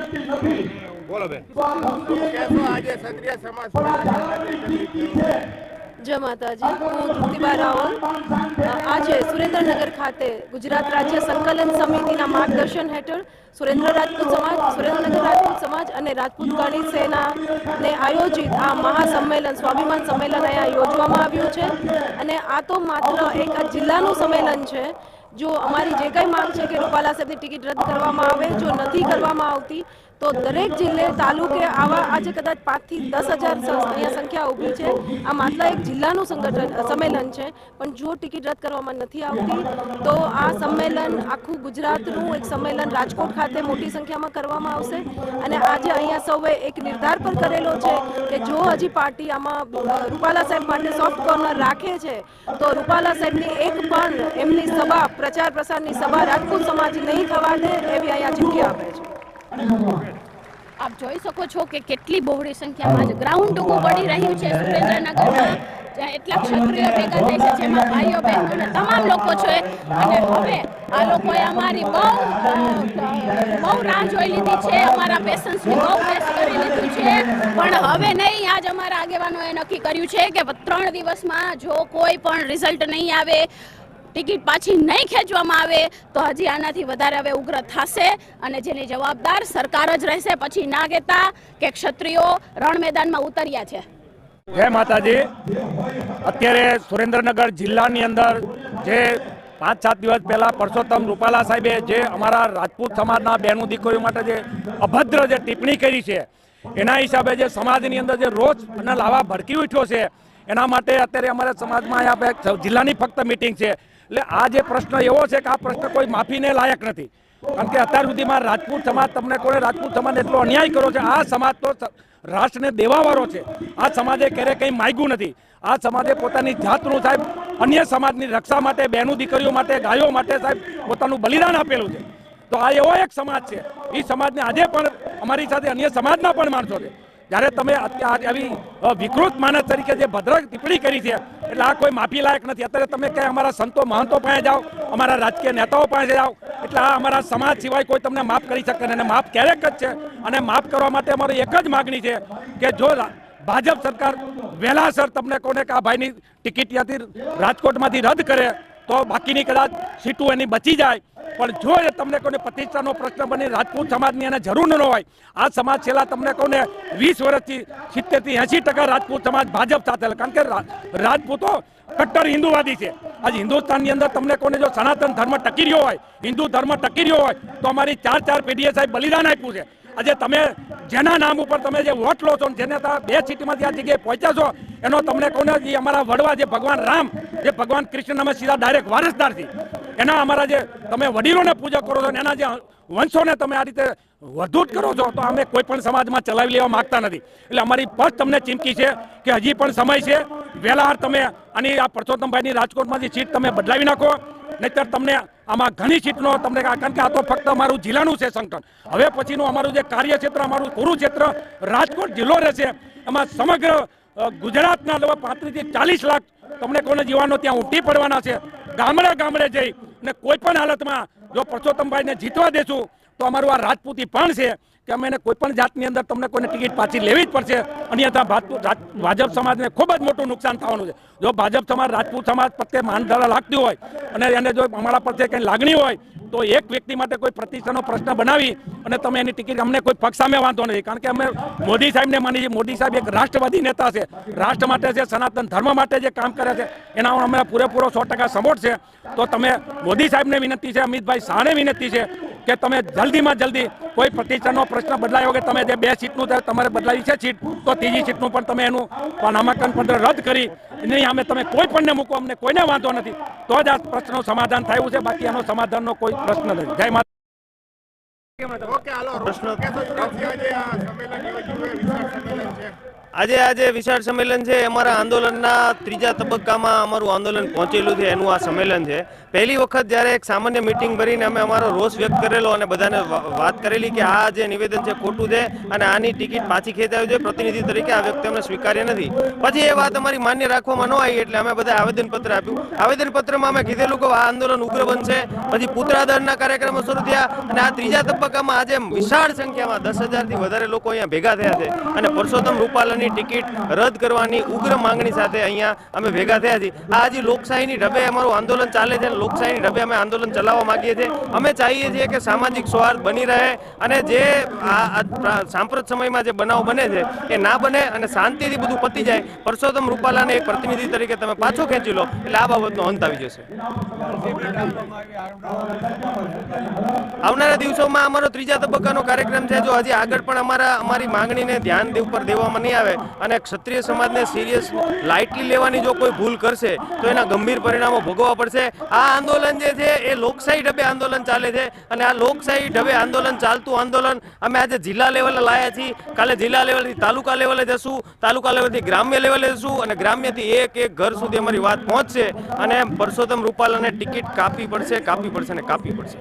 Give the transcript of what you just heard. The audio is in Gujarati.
બોલો બેન, શું કહેશો આજે ક્ષત્રિય સમાજ જય માતાજી। હું તૃપ્તિબા રાવલ આજે સુરેન્દ્રનગર ખાતે ગુજરાત રાજ્ય સંકલન સમિતિના માર્ગદર્શન હેઠળ સુરેન્દ્ર રાજપૂત સમાજ, સુરેન્દ્રનગર રાજપૂત સમાજ અને રાજપૂત ગણિત સેનાને આયોજિત આ મહાસંમેલન સ્વાભિમાન સંમેલન અહીંયા યોજવામાં આવ્યું છે। અને આ તો માત્ર એક જિલ્લાનું સંમેલન છે। જો અમારી જે કંઈ માંગ છે કે રૂપાલા સાહેબની ટિકિટ રદ કરવામાં આવે, જો નથી કરવામાં આવતી તો દરેક જિલ્લે તાલુકે આવા આજે કદાચ 5 થી 10,000 અહીંયા સંખ્યા ઊભી છે। આ માત્ર એક જિલ્લાનું સંમેલન છે, પણ જો ટિકિટ રદ કરવામાં નથી આવતી તો આ સંમેલન આખું ગુજરાતનું એક સંમેલન રાજકોટ ખાતે મોટી સંખ્યામાં કરવામાં આવશે। અને આજે અહીંયા સૌએ એક નિર્ધાર પર કરેલો છે કે જો હજી પાર્ટી આમાં રૂપાલા સાહેબ માટે સોફ્ટ કોર્નર રાખે છે તો રૂપાલા સાહેબની એક પણ એમની સભા, પ્રચાર પ્રસારની સભા રાજપૂત સમાજ નહીં થવા દે એવી અહીંયા ચીમકી આપે છે। आप જોઈ શકો છો કે કેટલી બહોળી સંખ્યામાં જ ગ્રાઉન્ડ ટૂંકું પડી રહ્યું છે સુરેન્દ્રનગરમાં, જ્યાં એટલા ક્ષત્રિયો ભેગા થાય છે, જેમાં ભાઈઓ બહેનો અને તમામ લોકો છે। અને હવે આ લોકોએ અમારી બહુ રાહ જોઈ લીધી છે, અમારા પેશન્સની બહુ ટેસ્ટ કરી લીધું છે, પણ હવે નહીં। આજ અમારા આગેવાનોએ નક્કી કર્યું છે કે 3 દિવસમાં જો કોઈ પણ રિઝલ્ટ નહીં આવે, ટિકિટ પાછી નહીં ખેંચવામાં આવે તો હજી આનાથી વધારે હવે ઉગ્ર થશે અને જેની જવાબદાર સરકાર જ રહેશે। પછી નાગેતા કે ક્ષત્રિયો રણ મેદાનમાં ઉતર્યા છે। જય માતાજી। અત્યારે સુરેન્દ્રનગર જિલ્લાની અંદર જે 5-7 દિવસ પહેલા પરસોત્તમ રૂપાલા સાહેબે જે અમારા રાજપૂત સમાજના બહેનો દીકરીઓ માટે જે અભદ્ર જે ટિપ્પણી કરી છે, એના હિસાબે જે સમાજની અંદર જે રોષ અને લાવા ભડકી ઉઠ્યો છે, એના માટે અત્યારે અમારા સમાજમાં અહીંયા જિલ્લાની ફક્ત મિટિંગ છે। એટલે આ જે પ્રશ્ન એવો છે કે આ પ્રશ્ન કોઈ માફીને લાયક નથી, કારણ કે અત્યાર સુધીમાં રાજપૂત સમાજ તમને કોણે રાજપૂત સમાજને એટલો અન્યાય કર્યો છે। આ સમાજ તો રાષ્ટ્રને દેવાવાળો છે। આ સમાજે ક્યારે કંઈ માગ્યું નથી। આ સમાજે પોતાની જાતનું સાહેબ અન્ય સમાજની રક્ષા માટે, બહેનો દીકરીઓ માટે, ગાયો માટે સાહેબ પોતાનું બલિદાન આપેલું છે। તો આ એવો એક સમાજ છે, એ સમાજને આજે પણ અમારી સાથે અન્ય સમાજના પણ માણસો છે। જ્યારે તમે આવી વિકૃત માણસ તરીકે જે ભદ્ર ટિપ્પણી કરી છે, એટલે આ કોઈ માફી લાયક નથી। અત્યારે તમે ક્યાંય અમારા સંતો મહંતો પાસે જાઓ, અમારા રાજકીય નેતાઓ પાસે જાઓ, એટલે આ અમારા સમાજ સિવાય કોઈ તમને માફ કરી શકે નહીં। અને માફ ક્યારેક જ છે, અને માફ કરવા માટે અમારી એક જ માગણી છે કે જો ભાજપ સરકાર વહેલાસર તમને કોને કે આ ભાઈની ટિકિટ ત્યાંથી રાજકોટમાંથી રદ કરે તો બાકીની કદાચ સીટું એની બચી જાય। પણ જો એ તમને કોઈને પ્રતિષ્ઠાનો પ્રશ્ન બની રાજપૂત સમાજની એને જરૂર ન હોય, આ સમાજ છેલ્લા તમને કોને 20 વર્ષથી 70 થી 80% રાજપૂત સમાજ ભાજપ સાથે, કારણ કે રાજપૂતો કટ્ટર હિન્દુવાદી છે। આજ હિન્દુસ્તાનની અંદર તમને કોને જો સનાતન ધર્મ ટકી રહ્યો હોય, હિન્દુ ધર્મ ટકી રહ્યો હોય તો અમારી 4 પેઢીએ સાહેબ બલિદાન આપ્યું છે। આજે તમે જેના નામ ઉપર તમે જે વોટ લો છો, જેને 2 સીટમાંથી આ જગ્યાએ પહોંચ્યા છો, એનો તમને કોને અમારા વડવા જે ભગવાન રામ, જે ભગવાન કૃષ્ણ અમે સીધા ડાયરેક્ટ વારસદાર છીએ, એના અમારા જે તમે વડીલોને પૂજા કરો છો, એના જે વંશોને તમે આ રીતે વધૂત કરો છો, તો અમે કોઈ પણ સમાજમાં ચલાવી લેવા માંગતા નથી। એટલે અમારી ફર્સ્ટ તમને ચીમકી છે કે હજી પણ સમય છે, વહેલા તમે આની આ પરસોત્તમભાઈની રાજકોટમાંથી સીટ તમે બદલાવી નાખો, નહીતર તમને આમાં ઘણી સીટનો તમને, કારણ કે આ તો ફક્ત અમારું જિલ્લાનું છે સંગઠન। હવે પછીનું અમારું જે કાર્યક્ષેત્ર, અમારું કુરુક્ષેત્ર રાજકોટ જિલ્લો રહેશે। એમાં સમગ્ર ગુજરાતના 35 થી 40 લાખ તમને કોને જીવાનો ત્યાં ઉમટી પડવાના છે। ગામડે ગામડે જઈ ને કોઈ પણ હાલતમાં જો પરસોત્તમભાઈને જીતવા દેશું તો અમારું આ રાજપૂતી પણ છે કે અમે એને કોઈ પણ જાતની અંદર તમને કોઈને ટિકિટ પાછી લેવી જ પડશે। અન્યથા ભાજપ સમાજને ખૂબ જ મોટું નુકસાન થવાનું છે। જો ભાજપ સમાજ રાજપૂત સમાજ પ્રત્યે માનધારા લાગતી હોય અને એને જો અમારા પ્રત્યે કંઈ લાગણી હોય તો એક વ્યક્તિ માટે કોઈ પ્રતિષ્ઠાનો પ્રશ્ન બનાવી અને તમે એની ટિકિટ, અમને કોઈ પક્ષ સામે વાંધો નથી, કારણ કે અમે મોદી સાહેબને માની છીએ। મોદી સાહેબ એક રાષ્ટ્રવાદી નેતા છે, રાષ્ટ્ર માટે છે, સનાતન ધર્મ માટે જે કામ કરે છે એના અમે પૂરેપૂરો 100% સપોર્ટ છે। તો તમે મોદી સાહેબને વિનંતી છે, અમિતભાઈ શાહને વિનંતી છે કે તમે જલ્દીમાં જલ્દી કોઈ પ્રતિષ્ઠાનો પ્રશ્ન બદલાયો કે તમે જે 2 સીટનું તમારે બદલાવી છે સીટ, તો 3જી સીટનું પણ તમે એનું નામાંકન પત્ર રદ કરી નહીં, અમે તમે કોઈ પણને મૂકો, અમને કોઈને વાંધો નથી, તો જ આ પ્રશ્નનું સમાધાન થયું છે। બાકી આનો સમાધાનનો કોઈ પ્રશ્ન નથી। જય માતા। આજે વિશાળ સંમેલન છે, અમારા આંદોલનના 3જા તબક્કામાં અમારું આંદોલન પહોંચેલું છે, એનું આ સંમેલન છે। પહેલી વખત જ્યારે એક સામાન્ય મીટિંગ ભરીને અમે અમારો રોષ વ્યક્ત કરેલો અને બધાને વાત કરેલી કે આ જે નિવેદન છે ખોટું છે અને આની ટિકિટ પાછી ખેંચાવી જોઈએ, પ્રતિનિધિ તરીકે આ વ્યક્તિ અમને સ્વીકાર્ય નથી. પછી એ વાત અમારી માન્ય રાખવામાં ન આવી એટલે અમે બધા આવેદનપત્ર આપ્યું. આવેદનપત્રમાં અમે કીધેલું કે આ આંદોલન ઉગ્ર બનશે. પછી પુતળાદહનના કાર્યક્રમો શરૂ થયા અને આ ત્રીજા તબક્કામાં આજે વિશાળ સંખ્યામાં 10,000થી વધારે લોકો અહીંયા ભેગા થયા છે અને પરસોત્તમ રૂપાલાની ટિકિટ રદ કરવાની ઉગ્ર માંગણી સાથે અહીંયા અમે ભેગા થયા છીએ. આ હજી લોકશાહીની ઢબે અમારું આંદોલન ચાલે છે અને લોકશાહીની ઢબે અમે આંદોલન ચલાવવા માંગીએ છીએ. અમે ચાહીએ છીએ કે સામાજિક સૌહાર્દ બની રહે અને જે સાંપ્રત સમયમાં જે બનાવ બને છે એ ના બને અને શાંતિથી બધું પતી જાય. પરસોત્તમ રૂપાલાને એક પ્રતિનિધિ તરીકે તમે પાછો ખેંચી લો એટલે આ બાબતનો અંત આવી જશે. આવનારા દિવસોમાં અમારો ત્રીજા તબક્કાનો કાર્યક્રમ છે. જો હજી આગળ પણ અમારી માંગણીને ધ્યાન ઉપર દેવામાં નહીં આવે અને ક્ષત્રિય સમાજને સિરિયસ લાઇટલી લેવાની જો કોઈ ભૂલ કરશે તો એના ગંભીર પરિણામો ભોગવવા પડશે. આ આંદોલન જે છે એ લોકશાહી ઢબે આંદોલન ચાલે છે અને આ લોકશાહી ઢબે આંદોલન ચાલતું આંદોલન અમે આજે જિલ્લા લેવલે લાયા છીએ. કાલે જિલ્લા લેવલથી તાલુકા લેવલે જશું, તાલુકા લેવલથી ગ્રામ્ય લેવલે જશું અને ગ્રામ્યથી એક એક ઘર સુધી અમારી વાત પહોંચશે અને પરસોત્તમ રૂપાલાને ટિકિટ કાપવી પડશે અને કાપવી પડશે.